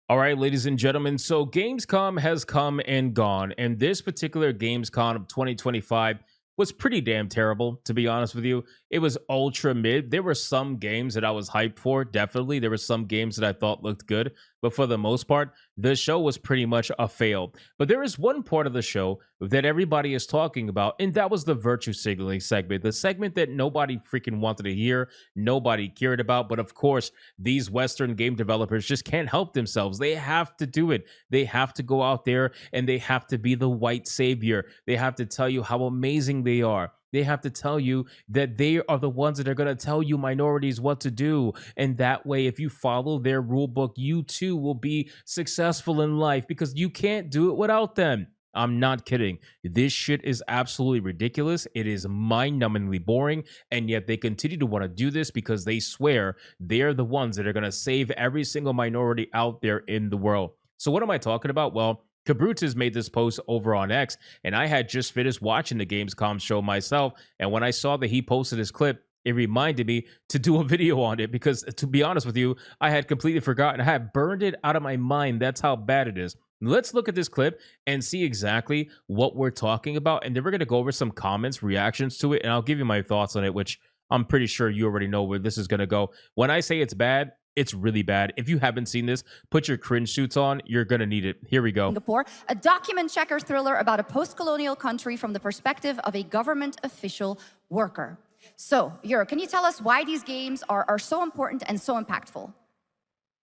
All right, ladies and gentlemen. So Gamescom has come and gone, and this particular Gamescom of 2025 was pretty damn terrible, to be honest with you. It was ultra mid. There were some games that I was hyped for, definitely. There were some games that I thought looked good, but for the most part, the show was pretty much a fail. But there is one part of the show that everybody is talking about, and that was the virtue signaling segment, the segment that nobody freaking wanted to hear, nobody cared about. But of course, these Western game developers just can't help themselves. They have to do it. They have to go out there and they have to be the white savior. They have to tell you how amazing they are. They have to tell you that they are the ones that are going to tell you minorities what to do. And that way, if you follow their rule book, you too will be successful in life because you can't do it without them. I'm not kidding. This shit is absolutely ridiculous. It is mind-numbingly boring, and yet they continue to want to do this because they swear they're the ones that are going to save every single minority out there in the world. So what am I talking about? Well, Cabrutas made this post over on X, and I had just finished watching the Gamescom show myself, and when I saw that he posted this clip, it reminded me to do a video on it because, to be honest with you, I had completely forgotten. I had burned it out of my mind. That's how bad it is. Let's look at this clip and see exactly what we're talking about. And then we're going to go over some comments, reactions to it, and I'll give you my thoughts on it, which I'm pretty sure you already know where this is going to go. When I say it's bad, it's really bad. If you haven't seen this, put your cringe suits on. You're going to need it. Here we go. Singapore, a document checker thriller about a post-colonial country from the perspective of a government official worker. So, Jur, can you tell us why these games are so important and so impactful?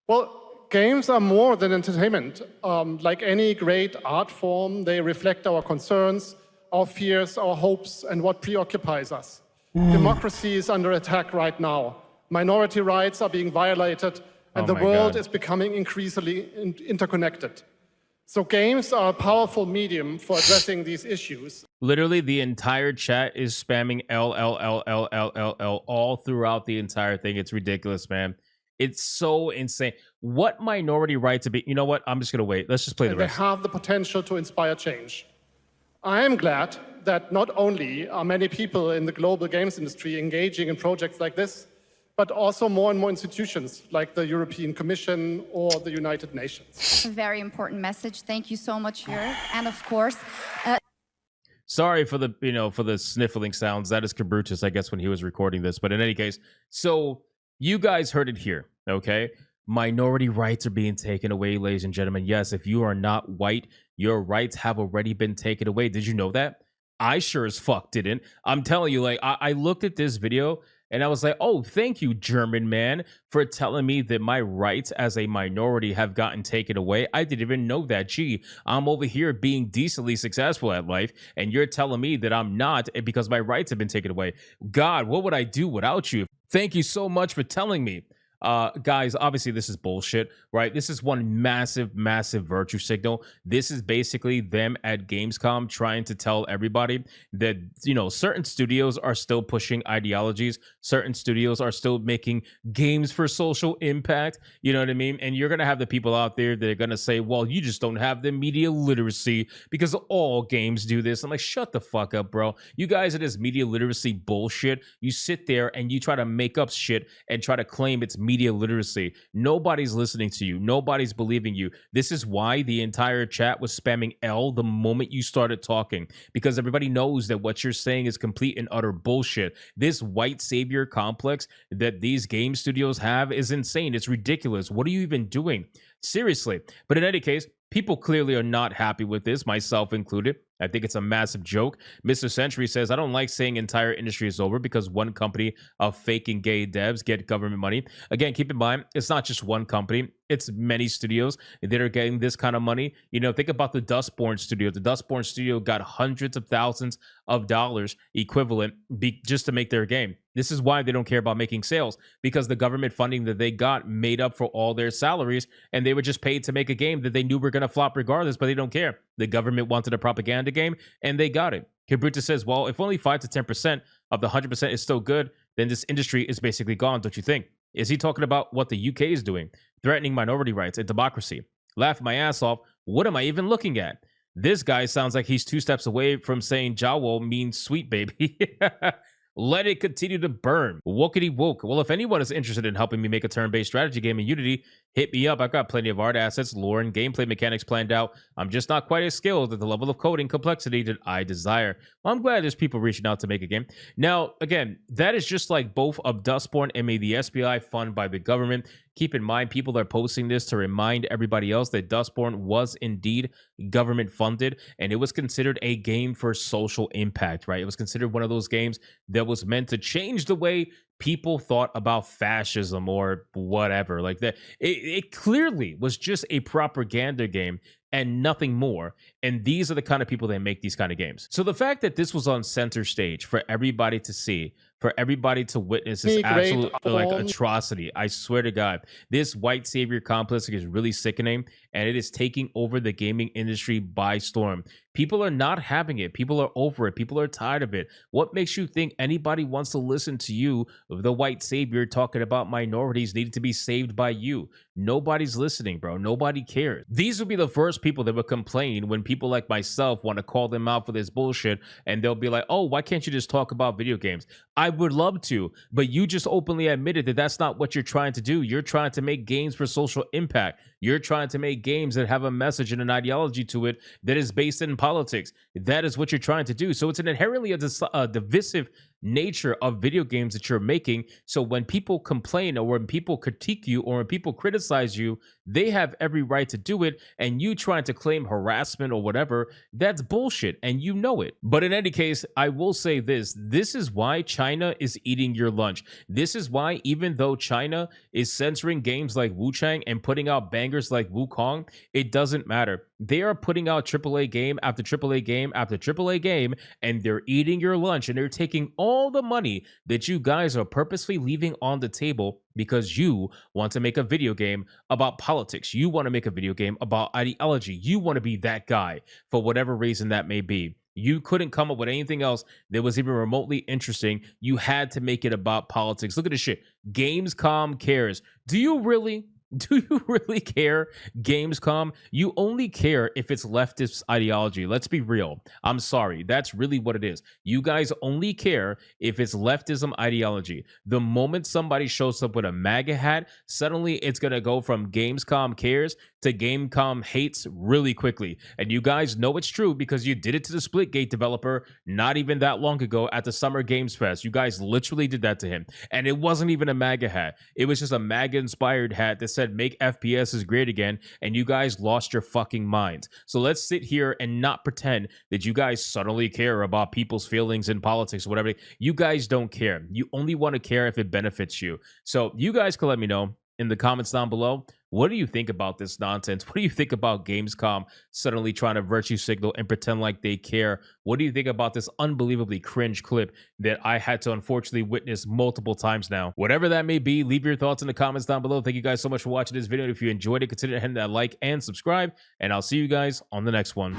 Well, games are more than entertainment. Like any great art form, they reflect our concerns, our fears, our hopes, and what preoccupies us. Democracy is under attack right now. Minority rights are being violated, and the world is becoming increasingly interconnected. So games are a powerful medium for addressing these issues. Literally, the entire chat is spamming L all throughout the entire thing. It's ridiculous, man. It's so insane. What minority rights to be? You know what? I'm just gonna wait. Let's just play the rest. They have the potential to inspire change. I am glad that not only are many people in the global games industry engaging in projects like this, but also more and more institutions like the European Commission or the United Nations. A very important message. Thank you so much, Jur. And of course, sorry for the for the sniffling sounds. That is Cabrutus, I guess, when he was recording this. But in any case, so you guys heard it here, okay? Minority rights are being taken away, ladies and gentlemen. Yes, if you are not white, your rights have already been taken away. Did you know that? I sure as fuck didn't. I'm telling you, like, I looked at this video and I was like, oh, thank you, German man, for telling me that my rights as a minority have gotten taken away. I didn't even know that. Gee, I'm over here being decently successful at life, and you're telling me that I'm not because my rights have been taken away. God, what would I do without you? Thank you so much for telling me. Guys, obviously this is bullshit, right? This is one massive virtue signal. This is basically them at Gamescom trying to tell everybody that, certain studios are still pushing ideologies, certain studios are still making games for social impact, you know what I mean? And you're gonna have the people out there that are gonna say, well, you just don't have the media literacy because all games do this. I'm like, shut the fuck up, bro. You guys are this media literacy bullshit. You sit there and you try to make up shit and try to claim it's media literacy. Nobody's listening to you. Nobody's believing you. This is why the entire chat was spamming L the moment you started talking, because everybody knows that what you're saying is complete and utter bullshit. This white savior complex that these game studios have is insane. It's ridiculous. What are you even doing? Seriously. But in any case, people clearly are not happy with this, myself included. I think it's a massive joke. Mr. Century says, I don't like saying entire industry is over because one company of faking gay devs get government money. Again, keep in mind, it's not just one company. It's many studios that are getting this kind of money. Think about the Dustborn studio. The Dustborn studio got hundreds of thousands of dollars equivalent just to make their game. This is why they don't care about making sales, because the government funding that they got made up for all their salaries, and they were just paid to make a game that they knew were going to flop regardless, but they don't care. The government wanted a propaganda game, and they got it. Cabruta says, well, if only 5 to 10% of the 100% is still good, then this industry is basically gone, don't you think? Is he talking about what the UK is doing? Threatening minority rights and democracy. Laugh my ass off. What am I even looking at? This guy sounds like he's 2 steps away from saying Jawo means sweet baby. Let it continue to burn. Wokity woke. Well, if anyone is interested in helping me make a turn-based strategy game in Unity, hit me up. I've got plenty of art assets, lore, and gameplay mechanics planned out. I'm just not quite as skilled at the level of coding complexity that I desire. Well, I'm glad there's people reaching out to make a game. Now, again, that is just like both of Dustborn and the SBI funded by the government. Keep in mind, people are posting this to remind everybody else that Dustborn was indeed government funded, and it was considered a game for social impact, right? It was considered one of those games that was meant to change the way people thought about fascism or whatever like that. It clearly was just a propaganda game and nothing more. And these are the kind of people that make these kind of games. So the fact that this was on center stage for everybody to see, for everybody to witness this absolute like atrocity, I swear to God, this white savior complex is really sickening, and it is taking over the gaming industry by storm. People are not having it. People are over it. People are tired of it. What makes you think anybody wants to listen to you, the white savior, talking about minorities needed to be saved by you? Nobody's listening, bro. Nobody cares. These will be the first people that will complain when people like myself want to call them out for this bullshit, and they'll be like, oh, why can't you just talk about video games? I would love to, but you just openly admitted that that's not what you're trying to do. You're trying to make games for social impact. You're trying to make games that have a message and an ideology to it that is based in politics. That is what you're trying to do. So it's an inherently a divisive nature of video games that you're making. So when people complain, or when people critique you, or when people criticize you, they have every right to do it. And you trying to claim harassment or whatever, that's bullshit, and you know it. But in any case, I will say this is why China is eating your lunch. This is why, even though China is censoring games like Wu Chang and putting out bangers like Wukong, it doesn't matter. They are putting out AAA game after AAA game after AAA game, and they're eating your lunch, and they're taking all the money that you guys are purposely leaving on the table because you want to make a video game about politics. You want to make a video game about ideology. You want to be that guy for whatever reason that may be. You couldn't come up with anything else that was even remotely interesting. You had to make it about politics. Look at this shit. Gamescom cares. Do you really? Do you really care, Gamescom? You only care if it's leftist ideology. Let's be real. I'm sorry. That's really what it is. You guys only care if it's leftism ideology. The moment somebody shows up with a MAGA hat, suddenly it's going to go from Gamescom cares to Gamescom hates really quickly. And you guys know it's true because you did it to the Splitgate developer not even that long ago at the Summer Games Fest. You guys literally did that to him. And it wasn't even a MAGA hat. It was just a MAGA-inspired hat that said make FPSs great again, and you guys lost your fucking minds. So let's sit here and not pretend that you guys suddenly care about people's feelings in politics or whatever. You guys don't care. You only want to care if it benefits you. So you guys can let me know in the comments down below. What do you think about this nonsense? What do you think about Gamescom suddenly trying to virtue signal and pretend like they care? What do you think about this unbelievably cringe clip that I had to unfortunately witness multiple times now? Whatever that may be, leave your thoughts in the comments down below. Thank you guys so much for watching this video. If you enjoyed it, consider hitting that like and subscribe, and I'll see you guys on the next one.